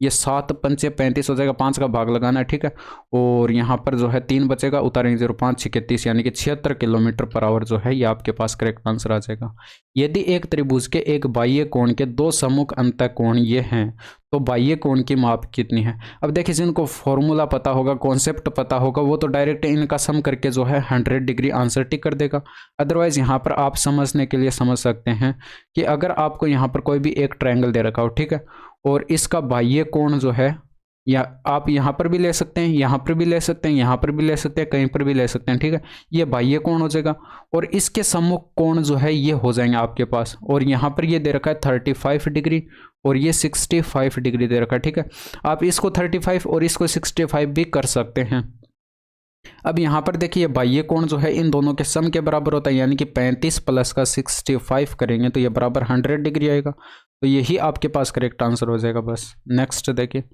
ये 7 पंचे 35 हो जाएगा, 5 का भाग लगाना है, ठीक है। और यहाँ पर जो है 3 बचेगा, उतारेंगे 0 5 6 30 यानी कि 76 किलोमीटर/आवर जो है ये आपके पास करेक्ट आंसर आ जाएगा। यदि एक त्रिभुज के एक बाह्य कोण के 2 सम्मुख अंतःकोण ये हैं, तो बाह्य कोण की माप कितनी है। अब देखिए जिनको फॉर्मूला पता होगा, कॉन्सेप्ट पता होगा, वो तो डायरेक्ट इनका सम करके जो है 100 डिग्री आंसर टिक कर देगा। अदरवाइज यहाँ पर आप समझने के लिए समझ सकते हैं कि अगर आपको यहाँ पर कोई भी एक ट्रायंगल दे रखा हो, ठीक है, और इसका बाह्य कोण जो है या आप यहाँ पर भी ले सकते हैं, यहाँ पर भी ले सकते हैं, यहाँ पर भी ले सकते हैं, कहीं पर भी ले सकते हैं, ठीक है। ये बाह्य कोण हो जाएगा और इसके सम्मुख कोण जो है ये हो जाएंगे आपके पास। और यहाँ पर ये दे रखा है 35 डिग्री और ये 65 डिग्री दे रखा है, ठीक है। आप इसको 35 और इसको 65 भी कर सकते हैं। अब यहाँ पर देखिए बाह्य कोण जो है इन दोनों के सम के बराबर होता है, यानी कि 35 प्लस का 65 करेंगे तो ये बराबर 100 डिग्री आएगा। तो यही आपके पास करेक्ट आंसर हो जाएगा। बस नेक्स्ट देखिए,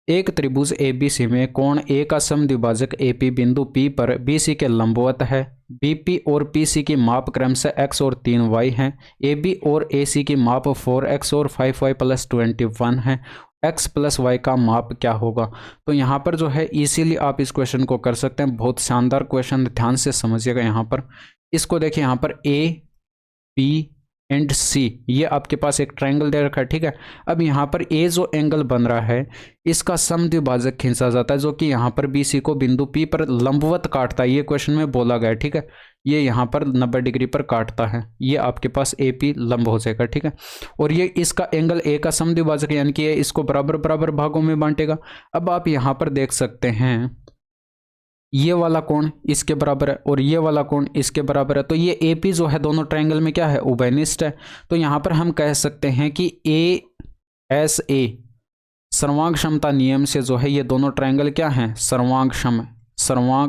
एक त्रिभुज ABC में कोण A का समद्विभाजक AP बिंदु P पर BC के लंबवत है। BP और PC की माप क्रमशः x और 3y हैं। AB और AC की माप 4x और 5y प्लस 21 है। x प्लस वाई का माप क्या होगा? तो यहाँ पर जो है इसीलिए आप इस क्वेश्चन को कर सकते हैं। बहुत शानदार क्वेश्चन, ध्यान से समझिएगा। यहाँ पर इसको देखिए, यहाँ पर A, B एंड C ये आपके पास एक ट्रायंगल दे रखा है, ठीक है। अब यहाँ पर A जो एंगल बन रहा है इसका समद्विभाजक खींचा जाता है, जो कि यहाँ पर BC को बिंदु P पर लंबवत काटता है। ये क्वेश्चन में बोला गया है, ठीक है। ये यहाँ पर 90 डिग्री पर काटता है, ये आपके पास AP लंब हो जाएगा, ठीक है। और ये इसका एंगल A का समद्विभाजक, यानी कि ये इसको बराबर बराबर भागों में बांटेगा। अब आप यहाँ पर देख सकते हैं ये वाला कोण इसके बराबर है और ये वाला कोण इसके बराबर है। तो ये AP जो है दोनों ट्रायंगल में क्या है, उभयनिष्ठ है। तो यहाँ पर हम कह सकते हैं कि ASA सर्वांग क्षमता नियम से जो है ये दोनों ट्रायंगल क्या हैं, सर्वांग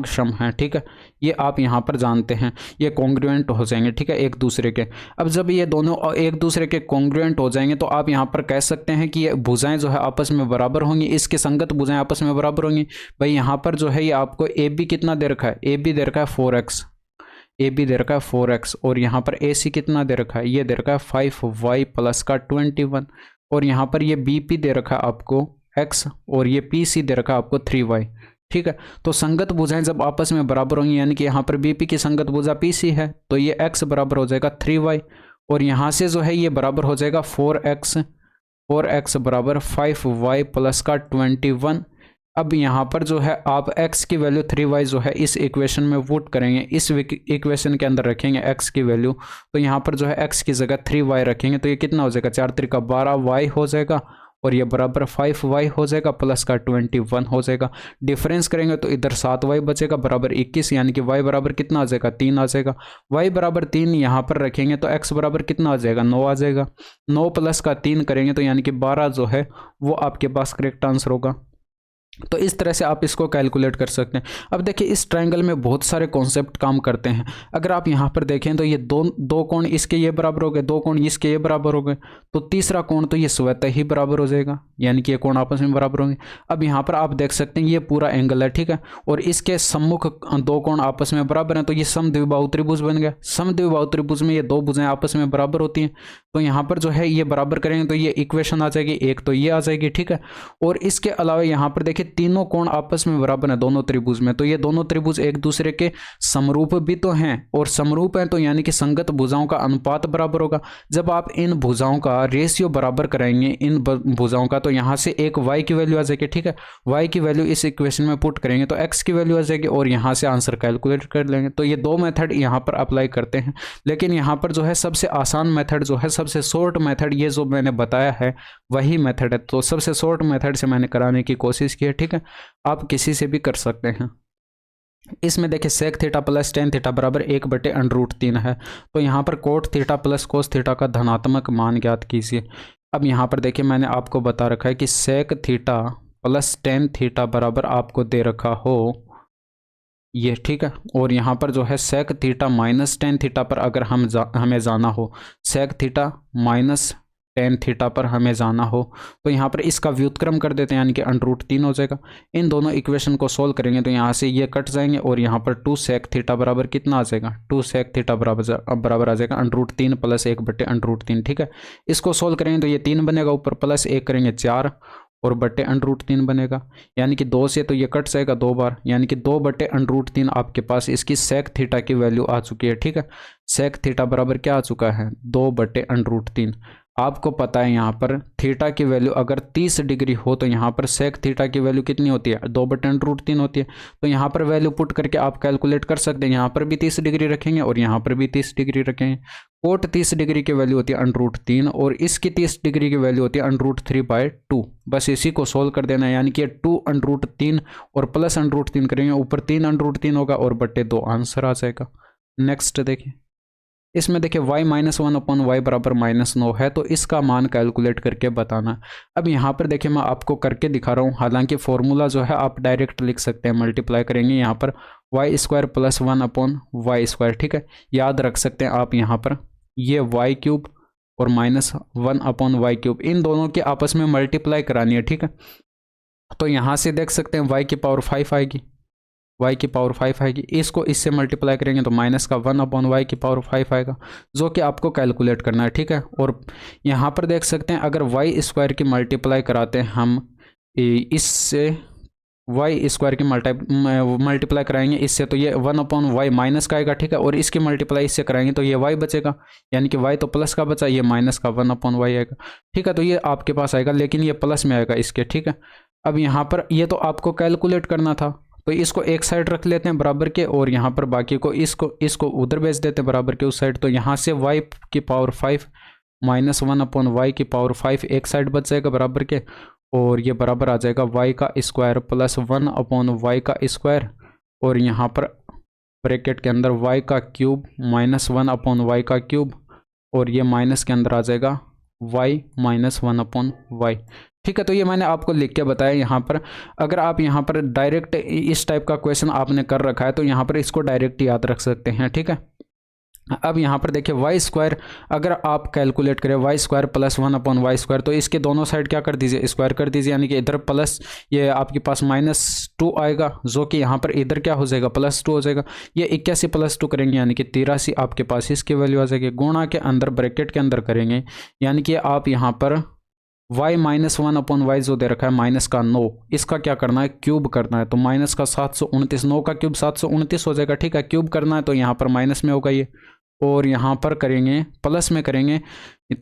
सम है, ठीक है। ये आप यहाँ पर जानते हैं, ये कॉन्ग्रुएंट हो जाएंगे, ठीक है, एक दूसरे के। अब जब ये दोनों एक दूसरे के कॉन्ग्रुएंट हो जाएंगे तो आप यहाँ पर कह सकते हैं कि ये भुजाएं जो है आपस में बराबर होंगी, इसके संगत भुजाएं आपस में बराबर होंगी। भाई यहाँ पर जो है ये आपको AB कितना दे रखा है, AB दे रखा है 4x, AB दे रखा है 4x। और यहाँ पर AC कितना दे रखा है, ये दे रखा है 5y प्लस का 21। और यहाँ पर ये BP दे रखा है आपको x और ये PC दे रखा है आपको 3y, ठीक है। तो संगत भुजाएं जब आपस में बराबर होंगी, यानी कि यहाँ पर BP की संगत भुजा PC है, तो ये x बराबर हो जाएगा 3y और यहाँ से जो है ये बराबर हो जाएगा 4x बराबर 5y प्लस का 21। अब यहाँ पर जो है आप x की वैल्यू 3y जो है इस इक्वेशन में पुट करेंगे, इस इक्वेशन के अंदर रखेंगे x की वैल्यू। तो यहाँ पर जो है x की जगह 3y रखेंगे तो ये कितना हो जाएगा, 4 त्रिका 12y हो जाएगा और ये बराबर 5y हो जाएगा प्लस का 21 हो जाएगा। डिफरेंस करेंगे तो इधर 7y बचेगा बराबर 21, यानी कि y बराबर कितना आ जाएगा, 3 आ जाएगा। y बराबर 3 यहाँ पर रखेंगे तो x बराबर कितना आ जाएगा, 9 आ जाएगा। 9 प्लस का 3 करेंगे तो यानी कि 12 जो है वो आपके पास करेक्ट आंसर होगा। तो इस तरह से आप इसको कैलकुलेट कर सकते हैं। अब देखिए इस ट्रायंगल में बहुत सारे कॉन्सेप्ट काम करते हैं। अगर आप यहाँ पर देखें तो ये दो कोण इसके ये बराबर हो गए, दो कोण इसके ये बराबर हो गए, तो तीसरा कोण तो ये स्वतः ही बराबर हो जाएगा, यानी कि ये कोण आपस में बराबर होंगे। अब यहाँ पर आप देख सकते हैं ये पूरा एंगल है, ठीक है, और इसके सम्मुख दो कोण आपस में बराबर हैं, तो ये समद्विबाहु त्रिभुज बन गया। समद्विबाहु त्रिभुज में ये दो भुजाएं आपस में बराबर होती हैं, तो यहाँ पर जो है ये बराबर करेंगे तो ये इक्वेशन आ जाएगी, एक तो ये आ जाएगी, ठीक है। और इसके अलावा यहाँ पर देखिए तीनों कोण आपस में बराबर है दोनों त्रिभुज में, तो ये दोनों त्रिभुज एक दूसरे के समरूप भी तो हैं, और समरूप हैं तो यानी कि संगत भुजाओं का अनुपात बराबर होगा। जब आप इन भुजाओं का रेशियो बराबर कराएंगे इन भुजाओं का, तो यहाँ से एक y की वैल्यू आ जाएगी, ठीक है। y की वैल्यू इस इक्वेशन में पुट करेंगे तो x की वैल्यू आ जाएगी और यहाँ से आंसर कैलकुलेट कर लेंगे। तो ये दो मेथड यहाँ पर अप्लाई करते हैं, लेकिन यहाँ पर जो है सबसे आसान मेथड जो है, सबसे शॉर्ट मेथड ये जो मैंने बताया है वही मेथड है। तो सबसे शॉर्ट मेथड से मैंने कराने की कोशिश की है, ठीक है। आप किसी से भी कर सकते हैं। इसमें देखिए sec theta plus tan theta बराबर 1/√3 है, तो यहाँ पर cot theta plus cos theta का धनात्मक मान ज्ञात कीजिए। अब यहाँ पर देखिए मैंने आपको बता रखा है कि sec theta plus tan theta बराबर आपको दे रखा हो ये, ठीक है। और यहाँ पर जो है sec theta minus tan theta पर अगर हमें जाना हो, sec theta minus tan theta पर हमें जाना हो, तो यहाँ पर इसका व्युत्क्रम कर देते हैं, यानी कि √3 हो जाएगा। इन दोनों इक्वेशन को सोल्व करेंगे तो यहाँ से ये कट जाएंगे और यहाँ पर 2 सेक थीटा बराबर कितना आ जाएगा, 2 सेक थीटा बराबर आ जाएगा √3 प्लस 1/√3, ठीक है। इसको सोल्व करेंगे तो ये 3 बनेगा, ऊपर प्लस 1 करेंगे 4 और /√3 बनेगा, यानी कि 2 से तो ये कट जाएगा 2 बार, यानी कि 2/√3 आपके पास इसकी सेक थीटा की वैल्यू आ चुकी है, ठीक है। सेक थीटा बराबर क्या आ चुका है, 2/√3। आपको पता है यहाँ पर थीटा की वैल्यू अगर 30 डिग्री हो तो यहाँ पर सेक थीटा की वैल्यू कितनी होती है, 2/√3 होती है। तो यहाँ पर वैल्यू पुट करके आप कैलकुलेट कर सकते हैं। यहाँ पर भी 30 डिग्री रखेंगे और यहाँ पर भी 30 डिग्री रखेंगे। कोट 30 डिग्री की वैल्यू होती है √3 और इसकी 30 डिग्री की वैल्यू होती है √3/2। बस इसी को सोल्व कर देना है, यानी कि 2√3 और प्लस √3 करेंगे, ऊपर 3√3 होगा और बट्टे 2 आंसर आ जाएगा। नेक्स्ट देखिए, इसमें देखिए y -1/y बराबर -9 है, तो इसका मान कैलकुलेट करके बताना। अब यहाँ पर देखिए मैं आपको करके दिखा रहा हूँ, हालांकि फॉर्मूला जो है आप डायरेक्ट लिख सकते हैं, मल्टीप्लाई करेंगे यहाँ पर y² + 1/y², ठीक है। याद रख सकते हैं आप यहाँ पर ये y³ और -1/y³, इन दोनों के आपस में मल्टीप्लाई करानी है, ठीक है। तो यहाँ से देख सकते हैं y की पावर 5 आएगी, y की पावर 5 आएगी, इसको इससे मल्टीप्लाई करेंगे तो -1/y की पावर 5 आएगा, जो कि आपको कैलकुलेट करना है, ठीक है। और यहाँ पर देख सकते हैं अगर y² की मल्टीप्लाई कराते हैं हम इससे, y² की मल्टीप्लाई कराएंगे इससे, तो ये 1/y माइनस का आएगा, ठीक है। और इसकी मल्टीप्लाई इससे कराएंगे तो ये y बचेगा, यानी कि y तो प्लस का बचा, ये माइनस का 1/y आएगा, ठीक है। तो ये आपके पास आएगा, लेकिन ये प्लस में आएगा इसके, ठीक है। अब यहाँ पर ये तो आपको कैलकुलेट करना था, तो इसको एक साइड रख लेते हैं बराबर के, और यहाँ पर बाकी को इसको उधर भेज देते हैं बराबर के उस साइड। तो यहाँ से y की पावर 5 -1/y की पावर 5 एक साइड बच जाएगा बराबर के, और ये बराबर आ जाएगा y² + 1/y का स्क्वायर, और यहाँ पर ब्रैकेट के अंदर y³ -1/y का क्यूब, और ये माइनस के अंदर आ जाएगा y -1/y, ठीक है। तो ये मैंने आपको लिख के बताया। यहाँ पर अगर आप यहाँ पर डायरेक्ट इस टाइप का क्वेश्चन आपने कर रखा है तो यहाँ पर इसको डायरेक्ट याद रख सकते हैं, ठीक है। अब यहाँ पर देखिए y² अगर आप कैलकुलेट करें y² + 1/y², तो इसके दोनों साइड क्या कर दीजिए, स्क्वायर कर दीजिए, यानी कि इधर प्लस ये आपके पास -2 आएगा, जो कि यहाँ पर इधर क्या हो जाएगा, +2 हो जाएगा। ये 81 + 2 करेंगे यानी कि 83 आपके पास इसकी वैल्यू आ जाएगी। गुणा के अंदर ब्रैकेट के अंदर करेंगे, यानी कि आप यहाँ पर y -1/y जो दे रखा है -9, इसका क्या करना है, क्यूब करना है। तो माइनस का 729, 9 का क्यूब 729 हो जाएगा, ठीक है। क्यूब करना है तो यहाँ पर माइनस में होगा ये, और यहाँ पर करेंगे प्लस में करेंगे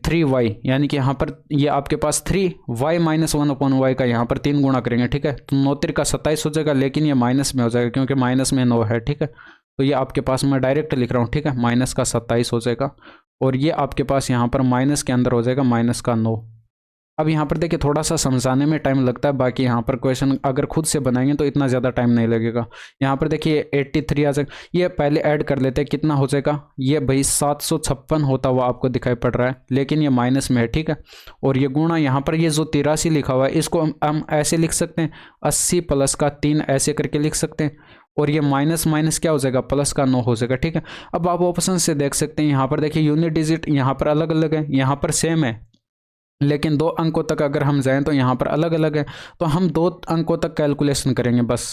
3y, यानी कि यहाँ पर ये आपके पास 3y -1/y का यहाँ पर 3 गुणा करेंगे, ठीक है। तो 9 का 27 हो जाएगा, लेकिन ये माइनस में हो जाएगा क्योंकि माइनस में 9 है, ठीक है। तो ये आपके पास मैं डायरेक्ट लिख रहा हूँ, ठीक है, -27 हो जाएगा, और ये आपके पास यहाँ पर माइनस के अंदर हो जाएगा -9। अब यहाँ पर देखिए थोड़ा सा समझाने में टाइम लगता है, बाकी यहाँ पर क्वेश्चन अगर खुद से बनाएंगे तो इतना ज़्यादा टाइम नहीं लगेगा। यहाँ पर देखिए 83 आ जाएगा, ये पहले ऐड कर लेते हैं, कितना हो जाएगा, ये भाई 756 होता हुआ आपको दिखाई पड़ रहा है, लेकिन ये माइनस में है, ठीक है। और ये गुणा यहाँ पर ये जो 83 लिखा हुआ है इसको हम ऐसे लिख सकते हैं, 80 + का 3 ऐसे करके लिख सकते हैं, और ये माइनस माइनस क्या हो जाएगा, प्लस का 9 हो जाएगा, ठीक है। अब आप ऑप्शन से देख सकते हैं, यहाँ पर देखिए यूनिट डिजिट यहाँ पर अलग अलग है, यहाँ पर सेम है, लेकिन 2 अंकों तक अगर हम जाएं तो यहाँ पर अलग अलग है। तो हम 2 अंकों तक कैलकुलेशन करेंगे बस।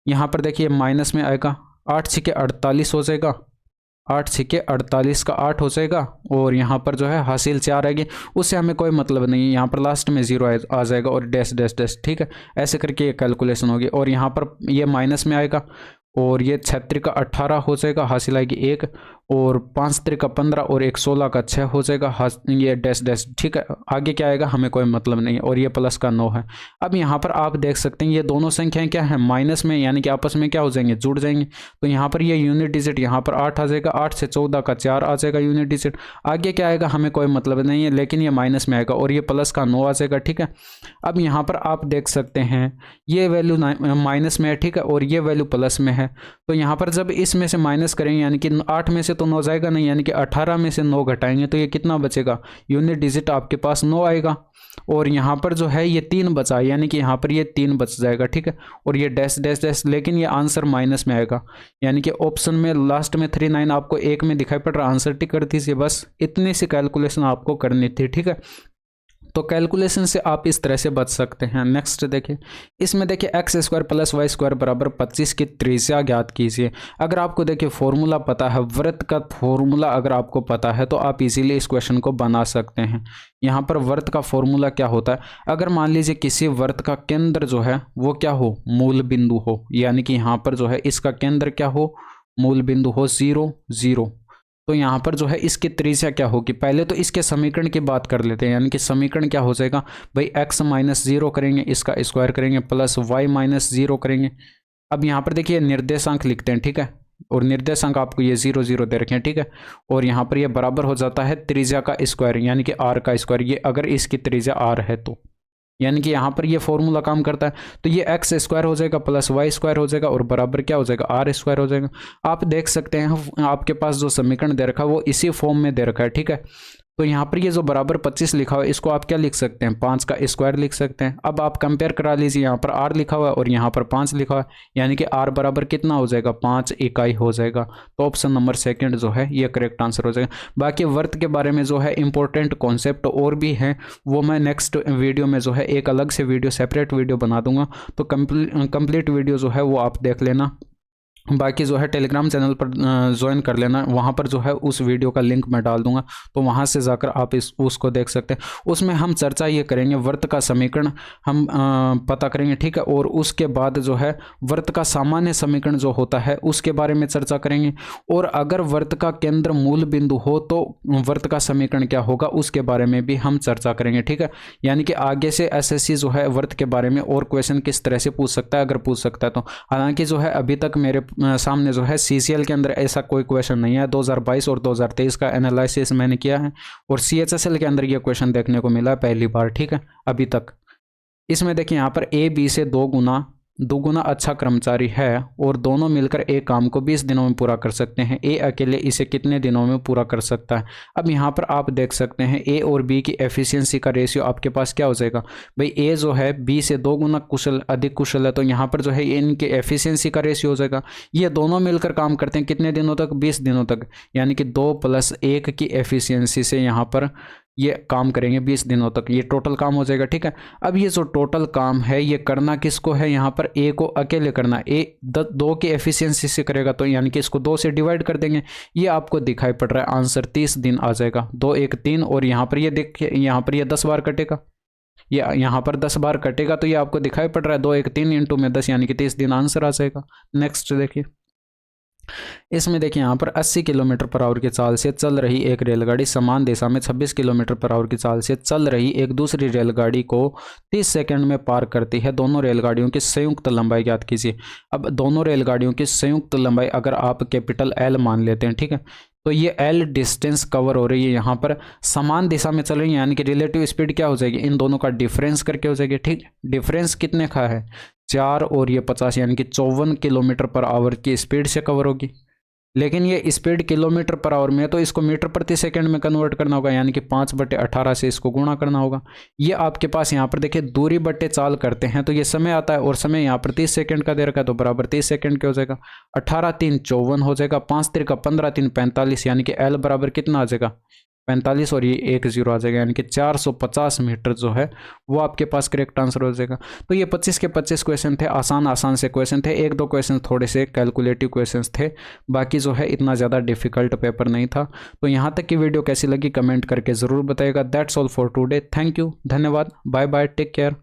यहाँ पर देखिए माइनस में आएगा, 8 × 48 हो जाएगा, 8 × 48 का 8 हो जाएगा, और यहाँ पर जो है हासिल 4 आएगी, उससे हमें कोई मतलब नहीं है। यहाँ पर लास्ट में 0 आ जाएगा और डैश डैश डैश, ठीक है। ऐसे करके ये कैलकुलेशन होगी, और यहाँ पर ये माइनस में आएगा, और ये 36 का 18 हो जाएगा, हासिल आएगी 1, और 5 3 का 15, और 1 16 का 6 हो जाएगा, ये डैश डैश, ठीक है। आगे क्या आएगा हमें कोई मतलब नहीं है, और ये प्लस का 9 है। अब यहाँ पर आप देख सकते हैं ये दोनों संख्याएं क्या है, माइनस में, यानी कि आपस में क्या हो जाएंगे, जुड़ जाएंगे। तो यहाँ पर ये यूनिट डिजिट यहाँ पर 8 आ जाएगा, 8 से 14 का 4 आ जाएगा यूनिट डिजिट। आगे क्या आएगा हमें कोई मतलब नहीं है, लेकिन ये माइनस में आएगा, और ये प्लस का 9 आ जाएगा, ठीक है। अब यहाँ पर आप देख सकते हैं ये वैल्यू माइनस में है, ठीक है, और ये वैल्यू प्लस में है। तो यहाँ पर जब इसमें से माइनस करेंगे, यानी कि 8 में से तो 9 जाएगा नहीं, यानी कि 18 में से 9 घटाएंगे तो ये कितना बचेगा, यूनिट डिजिट आपके पास 9 आएगा, और यहाँ पर जो है ये 3 बचा, यानी कि यहाँ पर ये 3 बच जाएगा, ठीक है। और ये डैश डैश डैश, लेकिन ये आंसर माइनस में आएगा, यानी कि ऑप्शन में लास्ट में 39 आपको 1 में दिखाई पड़ रहा, आंसर टिक कर दीजिए। बस इतनी सी कैलकुलेशन आपको करनी थी, ठीक है। तो कैलकुलेशन से आप इस तरह से बच सकते हैं। नेक्स्ट देखिए, इसमें देखिए x² + y² बराबर 25 की त्रिज्या ज्ञात कीजिए। अगर आपको देखिए फॉर्मूला पता है, वृत्त का फॉर्मूला अगर आपको पता है तो आप इजीली इस क्वेश्चन को बना सकते हैं। यहाँ पर वृत्त का फॉर्मूला क्या होता है, अगर मान लीजिए किसी वृत्त का केंद्र जो है वो क्या हो, मूल बिंदु हो, यानी कि यहाँ पर जो है इसका केंद्र क्या हो, मूल बिंदु हो 0 0, तो यहाँ पर जो है इसकी त्रिज्या क्या होगी, पहले तो इसके समीकरण की बात कर लेते हैं। यानी कि समीकरण क्या हो जाएगा भाई, x माइनस 0 करेंगे, इसका स्क्वायर करेंगे, प्लस y माइनस 0 करेंगे। अब यहाँ पर देखिए निर्देशांक लिखते हैं, ठीक है, और निर्देशांक आपको ये 0 0 दे रखे हैं, ठीक है। और यहाँ पर ये बराबर हो जाता है त्रिज्या का स्क्वायर, यानी कि r का स्क्वायर, ये अगर इसकी त्रिज्या r है तो, यानी कि यहाँ पर ये फॉर्मूला काम करता है। तो ये एक्स स्क्वायर हो जाएगा प्लस वाई स्क्वायर हो जाएगा और बराबर क्या हो जाएगा, आर स्क्वायर हो जाएगा। आप देख सकते हैं आपके पास जो समीकरण दे रखा है वो इसी फॉर्म में दे रखा है, ठीक है। तो यहाँ पर ये जो बराबर 25 लिखा हुआ है इसको आप क्या लिख सकते हैं, 5 का स्क्वायर लिख सकते हैं। अब आप कंपेयर करा लीजिए, यहाँ पर r लिखा हुआ है और यहाँ पर 5 लिखा हुआ है, यानी कि r बराबर कितना हो जाएगा, 5 इकाई हो जाएगा। तो ऑप्शन नंबर सेकंड जो है ये करेक्ट आंसर हो जाएगा। बाकी वर्त के बारे में जो है इंपॉर्टेंट कॉन्सेप्ट और भी हैं, वो मैं नेक्स्ट वीडियो में जो है एक अलग से वीडियो सेपरेट वीडियो बना दूंगा। तो कंप्लीट वीडियो जो है वो आप देख लेना। बाकी जो है टेलीग्राम चैनल पर ज्वाइन कर लेना, वहाँ पर जो है उस वीडियो का लिंक मैं डाल दूंगा, तो वहाँ से जाकर आप उसको देख सकते हैं। उसमें हम चर्चा ये करेंगे, वर्त का समीकरण हम पता करेंगे, ठीक है, और उसके बाद जो है वर्त का सामान्य समीकरण जो होता है उसके बारे में चर्चा करेंगे। और अगर वर्त का केंद्र मूल बिंदु हो तो वर्त का समीकरण क्या होगा उसके बारे में भी हम चर्चा करेंगे, ठीक है। यानी कि आगे से एसएससी जो है वर्त के बारे में और क्वेश्चन किस तरह से पूछ सकता है, अगर पूछ सकता है तो। हालांकि जो है अभी तक मेरे सामने जो है सीसीएल के अंदर ऐसा कोई क्वेश्चन नहीं है। 2022 और 2023 का एनालिसिस मैंने किया है और सीएचएसएल के अंदर ये क्वेश्चन देखने को मिला है पहली बार, ठीक है, अभी तक। इसमें देखिए यहाँ पर ए बी से दोगुना अच्छा कर्मचारी है और दोनों मिलकर एक काम को 20 दिनों में पूरा कर सकते हैं। ए अकेले इसे कितने दिनों में पूरा कर सकता है। अब यहाँ पर आप देख सकते हैं ए और बी की एफिशिएंसी का रेशियो आपके पास क्या हो जाएगा भाई, ए जो है बी से 2 गुना अधिक कुशल है, तो यहाँ पर जो है इनके एफिशिएंसी का रेशियो हो जाएगा। ये दोनों मिलकर काम करते हैं कितने दिनों तक, 20 दिनों तक, यानी कि 2 + 1 की एफिशिएंसी से यहाँ पर ये काम करेंगे 20 दिनों तक, ये टोटल काम हो जाएगा, ठीक है। अब ये जो टोटल काम है ये करना किसको है, यहाँ पर ए को अकेले करना, ए 2 की एफिशिएंसी से करेगा, तो यानी कि इसको 2 से डिवाइड कर देंगे। ये आपको दिखाई पड़ रहा है आंसर 30 दिन आ जाएगा, 2 1 3, और यहाँ पर ये देखिए यहाँ पर ये 10 बार कटेगा, ये यहाँ पर 10 बार कटेगा, तो ये आपको दिखाई पड़ रहा है 2 1 3 इंटू में 10 यानी कि 30 दिन आंसर आ जाएगा। नेक्स्ट देखिए, इसमें देखिए यहाँ पर 80 किलोमीटर पर आवर की चाल से चल रही एक रेलगाड़ी समान दिशा में 26 किलोमीटर पर आवर की चाल से चल रही एक दूसरी रेलगाड़ी को 30 सेकंड में पार करती है। दोनों रेलगाड़ियों की संयुक्त लंबाई ज्ञात कीजिए। अब दोनों रेलगाड़ियों की संयुक्त लंबाई अगर आप कैपिटल एल मान लेते हैं, ठीक है, तो ये एल डिस्टेंस कवर हो रही है, यहाँ पर समान दिशा में चल रही है, यानी कि रिलेटिव स्पीड क्या हो जाएगी, इन दोनों का डिफरेंस करके हो जाएगी, ठीक। डिफरेंस कितने का है, 4 और ये 50, यानी कि 54 किलोमीटर पर आवर की स्पीड से कवर होगी। लेकिन ये स्पीड किलोमीटर पर आवर में है तो इसको मीटर प्रति सेकंड में कन्वर्ट करना होगा, यानी कि 5/18 से इसको गुणा करना होगा। ये आपके पास यहाँ पर देखिए दूरी बट्टे चाल करते हैं तो ये समय आता है, और समय यहाँ पर 30 सेकंड का दे रखा है, तो बराबर 30 सेकंड के हो जाएगा। 18 3 54 हो जाएगा, 5 3 15 3 45, यानी कि एल बराबर कितना आ जाएगा, 45, और ये 1 0 आ जाएगा, यानी कि 450 मीटर जो है वो आपके पास करेक्ट आंसर हो जाएगा। तो ये 25 के 25 क्वेश्चन थे, आसान से क्वेश्चन थे, 1-2 क्वेश्चन थोड़े से कैलकुलेटिव क्वेश्चन थे, बाकी जो है इतना ज़्यादा डिफिकल्ट पेपर नहीं था। तो यहाँ तक की वीडियो कैसी लगी कमेंट करके ज़रूर बताइएगा। That's all for today, thank you, धन्यवाद, बाय बाय, टेक केयर।